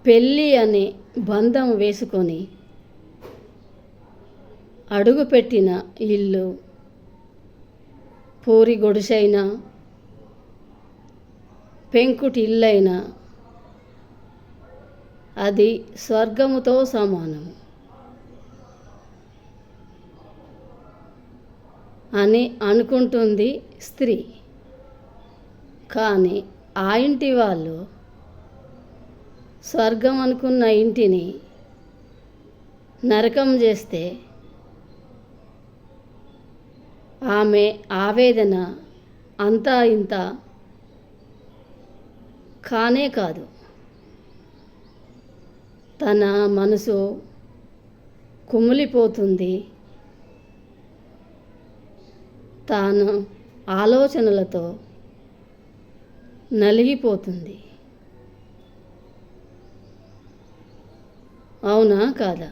పెళ్ళి అనే బంధం వేసుకొని అడుగుపెట్టిన ఇల్లు పూరి గొడుసైనా పెంకుటి ఇల్లైనా అది స్వర్గముతో సమానం అని అనుకుంటుంది స్త్రీ. కానీ ఆ ఇంటి వాళ్ళు స్వర్గం అనుకున్న ఇంటిని నరకం చేస్తే ఆమె ఆవేదన అంతా ఇంత కానే కాదు. తన మనసు కుమిలిపోతుంది. తాను ఆలోచనలతో నలిగిపోతుంది. అవునా కాదా?